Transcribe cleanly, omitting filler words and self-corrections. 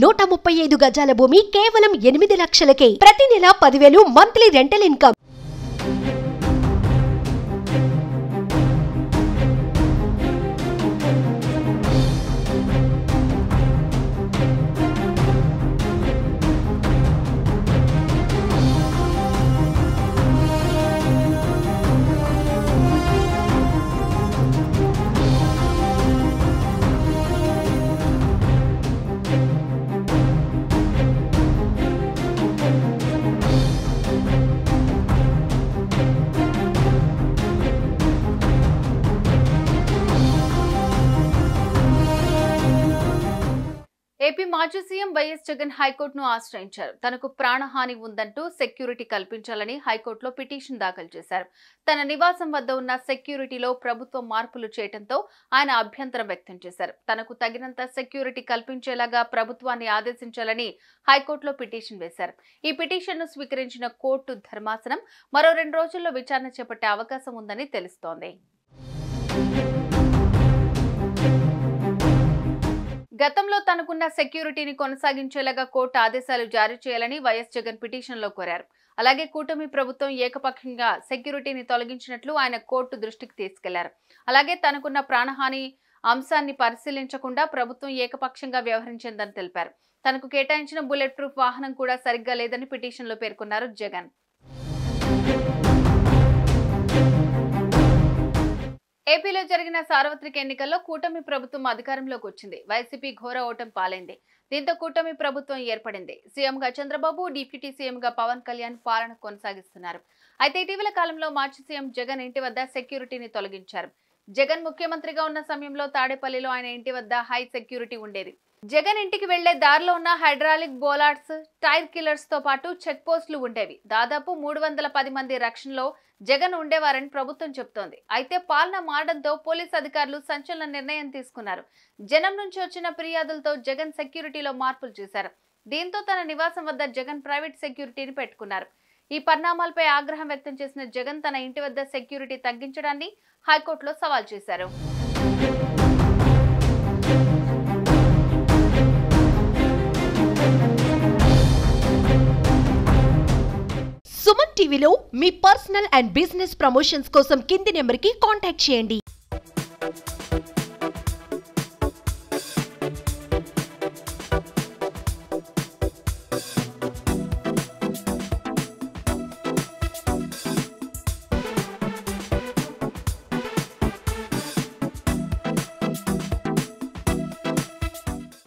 135 గజాల భూమి కేవలం 8 లక్షలకే. ప్రతి నెల 10,000 మంత్లీ రెంటల్ ఇన్కమ్. ఏపీ మాజీ సీఎం వైఎస్ జగన్ హైకోర్టును ఆశ్రయించారు. తనకు ప్రాణహాని ఉందంటూ సెక్యూరిటీ కల్పించాలని హైకోర్టులో పిటిషన్ దాఖలు చేశారు. తన నివాసం వద్ద ఉన్న సెక్యూరిటీలో ప్రభుత్వం మార్పులు చేయడంతో ఆయన అభ్యంతరం వ్యక్తం చేశారు. తనకు తగినంత సెక్యూరిటీ కల్పించేలాగా ప్రభుత్వాన్ని ఆదేశించాలని హైకోర్టులో పిటిషన్ వేశారు. ఈ పిటిషన్ను స్వీకరించిన కోర్టు ధర్మాసనం మరో 2 రోజుల్లో విచారణ చేపట్టే అవకాశం ఉందని తెలుస్తోంది. గతంలో తనకున్న సెక్యూరిటీని కొనసాగించేలాగా కోర్టు ఆదేశాలు జారీ చేయాలని వైఎస్ జగన్ పిటిషన్లో కోరారు. అలాగే కూటమి ప్రభుత్వం ఏకపక్షంగా సెక్యూరిటీని తొలగించినట్లు ఆయన కోర్టు దృష్టికి తీసుకెళ్లారు. అలాగే తనకున్న ప్రాణహాని అంశాన్ని పరిశీలించకుండా ప్రభుత్వం ఏకపక్షంగా వ్యవహరించిందని తెలిపారు. తనకు కేటాయించిన బుల్లెట్ ప్రూఫ్ వాహనం కూడా సరిగ్గా లేదని పిటిషన్లో పేర్కొన్నారు జగన్. ఏపీలో జరిగిన సార్వత్రిక ఎన్నికల్లో కూటమి ప్రభుత్వం అధికారంలోకి వచ్చింది. వైసీపీ ఘోర ఓటమి పాలైంది. దీంతో కూటమి ప్రభుత్వం ఏర్పడింది. సీఎంగా చంద్రబాబు, డిప్యూటీ సీఎంగా పవన్ కళ్యాణ్ పాలన కొనసాగిస్తున్నారు. అయితే ఇటీవల కాలంలో మాజీ సీఎం జగన్ ఇంటి వద్ద సెక్యూరిటీని తొలగించారు. జగన్ ముఖ్యమంత్రిగా ఉన్న సమయంలో తాడేపల్లిలో ఆయన ఇంటి వద్ద హై సెక్యూరిటీ ఉండేది. జగన్ ఇంటికి వెళ్లే దారిలో ఉన్న హైడ్రాలిక్ బోలాట్స్, టైర్ కిల్లర్స్ తో పాటు చెక్ పోస్టులు ఉండేవి. దాదాపు 310 మంది రక్షణలో జగన్ ఉండేవారని ప్రభుత్వం చెబుతోంది. అయితే పాలన మారడంతో పోలీస్ అధికారులు సంచలన నిర్ణయం తీసుకున్నారు. జనం నుంచి వచ్చిన ఫిర్యాదులతో జగన్ సెక్యూరిటీలో మార్పులు చేశారు. దీంతో తన నివాసం వద్ద జగన్ ప్రైవేట్ సెక్యూరిటీని పెట్టుకున్నారు. ఈ పరిణామాలపై ఆగ్రహం వ్యక్తం చేసిన జగన్ తన ఇంటి వద్ద సెక్యూరిటీ తగ్గించడాన్ని హైకోర్టులో సవాల్ చేశారు. సుమన్ టీవీలో మీ పర్సనల్ అండ్ బిజినెస్ ప్రమోషన్స్ కోసం కింది నెంబర్కి కాంటాక్ట్ చేయండి.